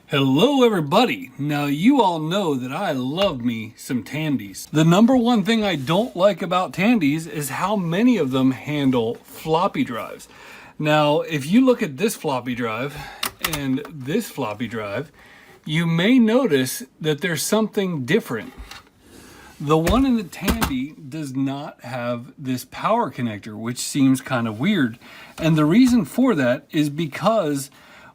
Hello everybody! Now you all know that I love me some Tandys. The number one thing I don't like about Tandys is how many of them handle floppy drives. Now if you look at this floppy drive and this floppy drive, you may notice that there's something different. The one in the Tandy does not have this power connector, which seems kind of weird. And the reason for that is because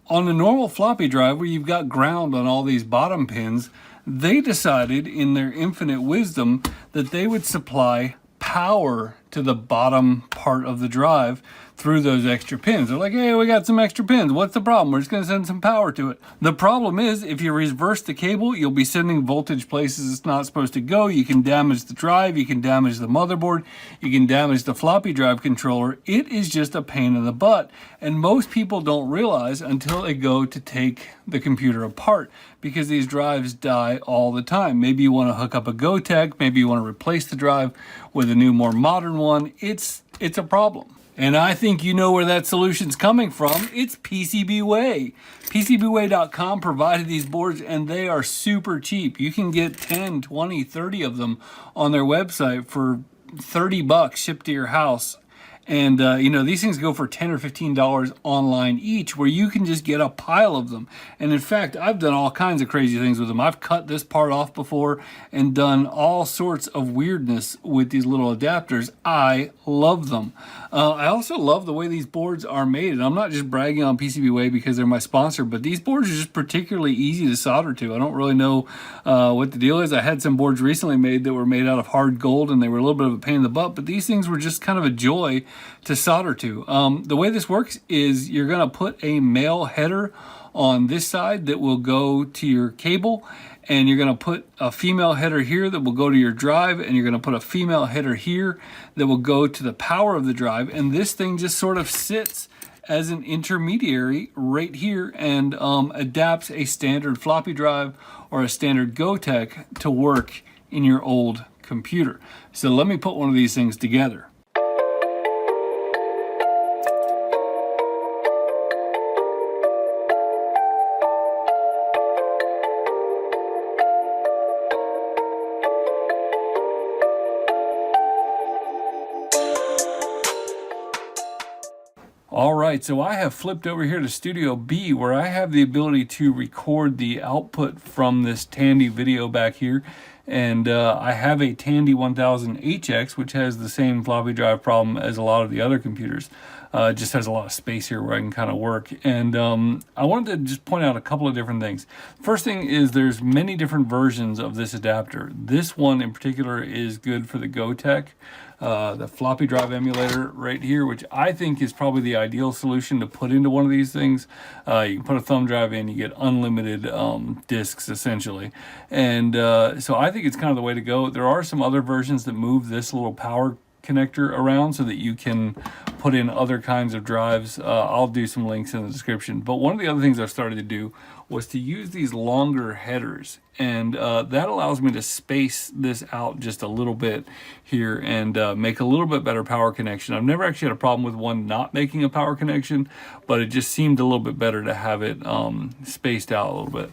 on a normal floppy drive where you've got ground on all these bottom pins, they decided in their infinite wisdom that they would supply power to the bottom part of the drive through those extra pins. They're like, hey, we got some extra pins. What's the problem? We're just going to send some power to it. The problem is if you reverse the cable, you'll be sending voltage places it's not supposed to go. You can damage the drive. You can damage the motherboard. You can damage the floppy drive controller. It is just a pain in the butt. And most people don't realize until they go to take the computer apart, because these drives die all the time. Maybe you want to hook up a Gotek. Maybe you want to replace the drive with a new, more modern one. It's a problem. And I think you know where that solution's coming from. It's PCBWay. PCBWay.com provided these boards and they are super cheap. You can get 10, 20, 30 of them on their website for $30 shipped to your house. And, these things go for $10 or $15 online each, where you can just get a pile of them. And in fact, I've done all kinds of crazy things with them. I've cut this part off before and done all sorts of weirdness with these little adapters. I love them. I also love the way these boards are made. And I'm not just bragging on PCBWay because they're my sponsor, but these boards are just particularly easy to solder to. I don't really know what the deal is. I had some boards recently made that were made out of hard gold and they were a little bit of a pain in the butt, but these things were just kind of a joy to solder to. The way this works is you're going to put a male header on this side that will go to your cable, and you're going to put a female header here that will go to your drive, and you're going to put a female header here that will go to the power of the drive, and this thing just sort of sits as an intermediary right here and adapts a standard floppy drive or a standard Gotek to work in your old computer. So let me put one of these things together. All right, so I have flipped over here to Studio B, where I have the ability to record the output from this Tandy video back here. And I have a Tandy 1000HX, which has the same floppy drive problem as a lot of the other computers. It just has a lot of space here where I can kind of work. And I wanted to just point out a couple of different things. First thing is there's many different versions of this adapter. This one in particular is good for the Gotek, the floppy drive emulator right here, which I think is probably the ideal solution to put into one of these things. You can put a thumb drive in, you get unlimited disks essentially. And so I think it's kind of the way to go. There are some other versions that move this little power connector around so that you can put in other kinds of drives. I'll do some links in the description. But one of the other things I started to do was to use these longer headers, and that allows me to space this out just a little bit here and make a little bit better power connection. I've never actually had a problem with one not making a power connection, but it just seemed a little bit better to have it spaced out a little bit.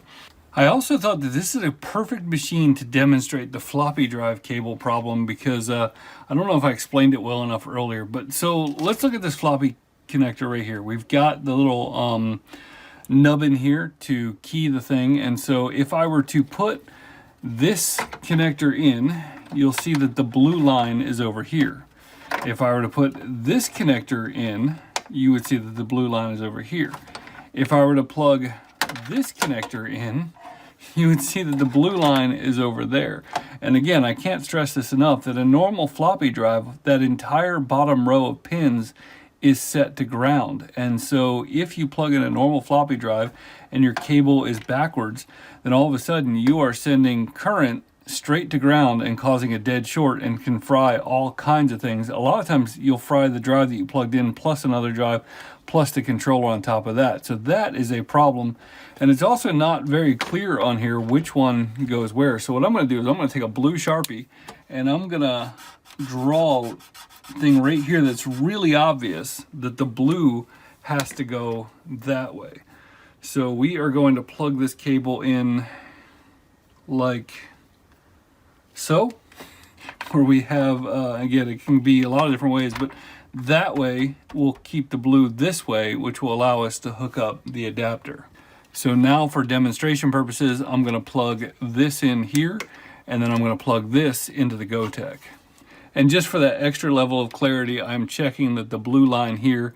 I also thought that this is a perfect machine to demonstrate the floppy drive cable problem, because I don't know if I explained it well enough earlier, but so let's look at this floppy connector right here. We've got the little nub in here to key the thing, and so if I were to put this connector in, you'll see that the blue line is over here. If I were to put this connector in, you would see that the blue line is over here. If I were to plug this connector in, you would see that the blue line is over there. And again, I can't stress this enough, that a normal floppy drive, that entire bottom row of pins is set to ground. And so if you plug in a normal floppy drive and your cable is backwards, then all of a sudden you are sending current straight to ground and causing a dead short, and can fry all kinds of things. A lot of times you'll fry the drive that you plugged in plus another drive plus the controller on top of that. So that is a problem. And it's also not very clear on here which one goes where. So what I'm going to do is I'm going to take a blue Sharpie and I'm going to draw a thing right here that's really obvious that the blue has to go that way. So we are going to plug this cable in like so, where we have, again, it can be a lot of different ways, but that way we'll keep the blue this way, which will allow us to hook up the adapter. So now for demonstration purposes, I'm going to plug this in here, and then I'm going to plug this into the Gotek. And just for that extra level of clarity, I'm checking that the blue line here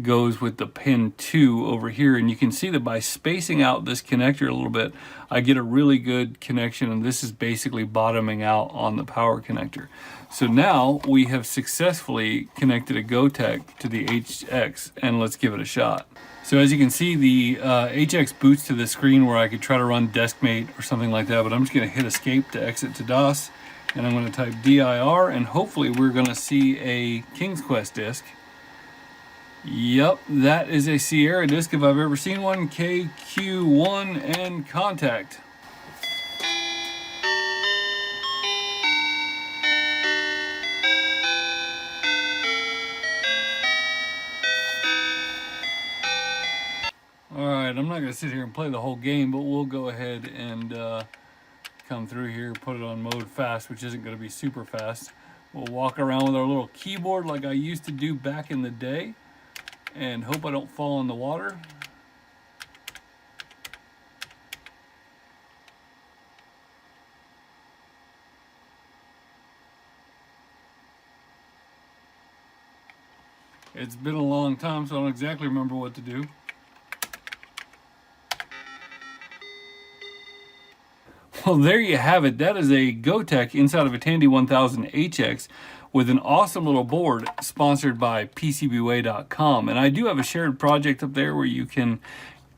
goes with the pin 2 over here, and you can see that by spacing out this connector a little bit, I get a really good connection, and this is basically bottoming out on the power connector. So now we have successfully connected a Gotek to the HX, and let's give it a shot. So as you can see, the HX boots to the screen where I could try to run DeskMate or something like that, but I'm just going to hit escape to exit to DOS, and I'm going to type DIR, and hopefully we're going to see a King's Quest disc. Yep, that is a Sierra disc if I've ever seen one. KQ1 and contact. Alright, I'm not going to sit here and play the whole game, but we'll go ahead and come through here, put it on mode fast, which isn't going to be super fast. We'll walk around with our little keyboard like I used to do back in the day, and hope I don't fall in the water. It's been a long time, so I don't exactly remember what to do. Well, there you have it. That is a Gotek inside of a Tandy 1000 HX with an awesome little board sponsored by PCBWay.com. And I do have a shared project up there where you can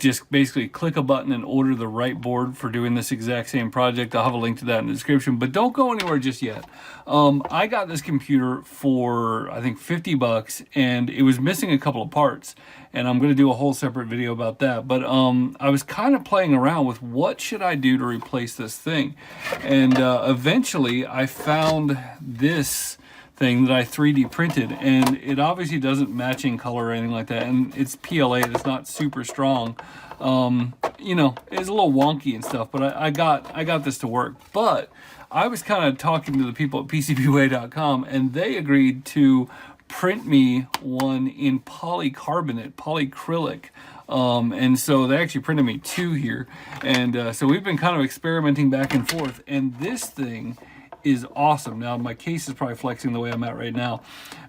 just basically click a button and order the right board for doing this exact same project. I'll have a link to that in the description, but don't go anywhere just yet. I got this computer for, I think, 50 bucks, and it was missing a couple of parts, and I'm going to do a whole separate video about that. But I was kind of playing around with what should I do to replace this thing, and eventually I found this thing that I 3D printed, and it obviously doesn't match in color or anything like that, and it's PLA, it's not super strong. You know, it's a little wonky and stuff, but I got this to work. But I was kind of talking to the people at PCBWay.com, and they agreed to print me one in polycarbonate, polyacrylic. And so they actually printed me 2 here, and so we've been kind of experimenting back and forth, and this thing is awesome. Now my case is probably flexing the way I'm at right now,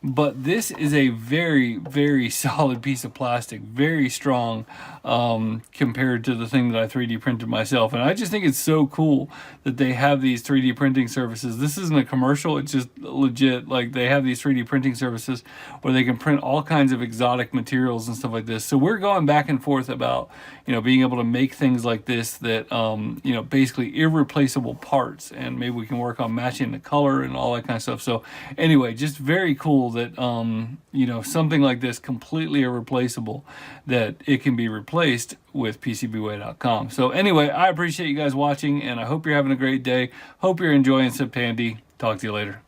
but this is a very, very solid piece of plastic, very strong compared to the thing that I 3D printed myself. And I just think it's so cool that they have these 3D printing services. This isn't a commercial, it's just legit. Like, they have these 3D printing services where they can print all kinds of exotic materials and stuff like this. So we're going back and forth about, you know, being able to make things like this that, you know, basically irreplaceable parts, and maybe we can work on matching the color and all that kind of stuff. So anyway, just very cool that you know, something like this, completely irreplaceable, that it can be replaced with PCBWay.com. So anyway, I appreciate you guys watching, and I hope you're having a great day. Hope you're enjoying some Tandy. Talk to you later.